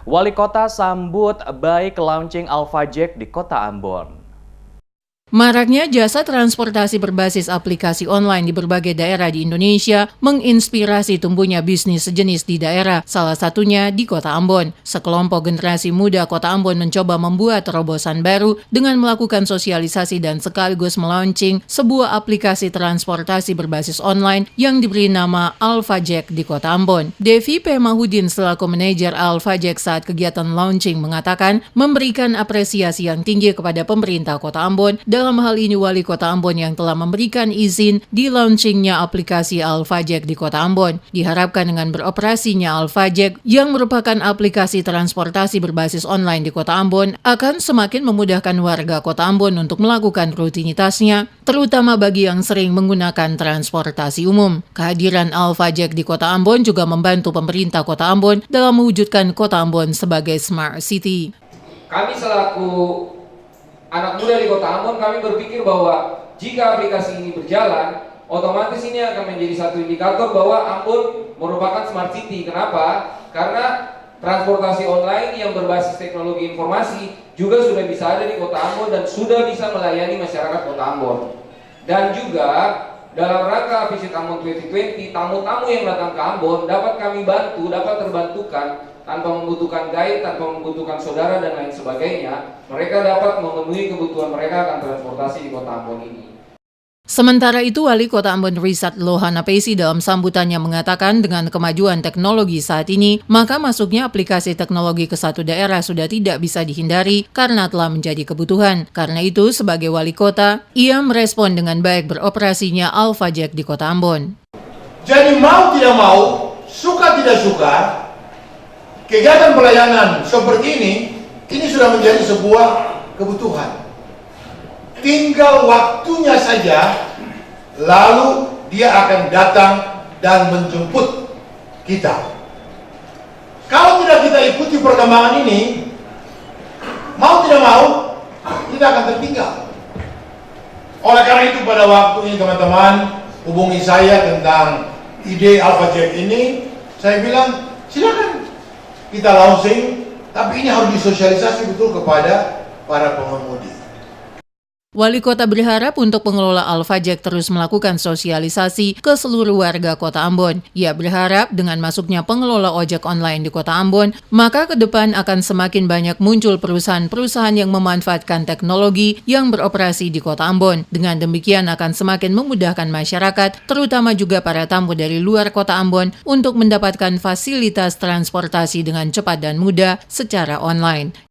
Wali Kota sambut baik launching Alpha Jack di Kota Ambon. Maraknya jasa transportasi berbasis aplikasi online di berbagai daerah di Indonesia menginspirasi tumbuhnya bisnis sejenis di daerah, salah satunya di Kota Ambon. Sekelompok generasi muda Kota Ambon mencoba membuat terobosan baru dengan melakukan sosialisasi dan sekaligus melaunching sebuah aplikasi transportasi berbasis online yang diberi nama Alpha Jack di Kota Ambon. Devi P. Mahudin selaku manajer Alpha Jack saat kegiatan launching mengatakan memberikan apresiasi yang tinggi kepada pemerintah Kota Ambon, dalam hal ini Wali Kota Ambon yang telah memberikan izin di launchingnya aplikasi Alpha Jack di Kota Ambon. Diharapkan dengan beroperasinya Alpha Jack yang merupakan aplikasi transportasi berbasis online di Kota Ambon akan semakin memudahkan warga Kota Ambon untuk melakukan rutinitasnya, terutama bagi yang sering menggunakan transportasi umum. Kehadiran Alpha Jack di Kota Ambon juga membantu pemerintah Kota Ambon dalam mewujudkan Kota Ambon sebagai Smart City. Kami selaku anak muda di Kota Ambon, kami berpikir bahwa jika aplikasi ini berjalan, otomatis ini akan menjadi satu indikator bahwa Ambon merupakan smart city. Kenapa? Karena transportasi online yang berbasis teknologi informasi juga sudah bisa ada di Kota Ambon dan sudah bisa melayani masyarakat Kota Ambon. Dan juga dalam rangka Visit Ambon 2020, tamu-tamu yang datang ke Ambon dapat kami bantu, dapat terbantukan tanpa membutuhkan guide, tanpa membutuhkan saudara dan lain sebagainya. Mereka dapat memenuhi kebutuhan mereka akan transportasi di Kota Ambon ini. Sementara itu, Wali Kota Ambon Risat Lohana Pesi dalam sambutannya mengatakan dengan kemajuan teknologi saat ini, maka masuknya aplikasi teknologi ke satu daerah sudah tidak bisa dihindari karena telah menjadi kebutuhan. Karena itu, sebagai Wali Kota, ia merespon dengan baik beroperasinya Alpha Jack di Kota Ambon. Jadi mau tidak mau, suka tidak suka, kegiatan pelayanan seperti ini sudah menjadi sebuah kebutuhan. Tinggal waktunya saja, lalu dia akan datang dan menjemput kita. Kalau tidak kita ikuti perkembangan ini, mau tidak mau, kita akan tertinggal. Oleh karena itu pada waktu ini teman-teman hubungi saya tentang ide Alpha Jack ini, saya bilang silakan kita launching, tapi ini harus disosialisasi betul kepada para pengemudi. Wali Kota berharap untuk pengelola Alpha Jack terus melakukan sosialisasi ke seluruh warga Kota Ambon. Ia berharap dengan masuknya pengelola ojek online di Kota Ambon, maka ke depan akan semakin banyak muncul perusahaan-perusahaan yang memanfaatkan teknologi yang beroperasi di Kota Ambon. Dengan demikian akan semakin memudahkan masyarakat, terutama juga para tamu dari luar Kota Ambon, untuk mendapatkan fasilitas transportasi dengan cepat dan mudah secara online.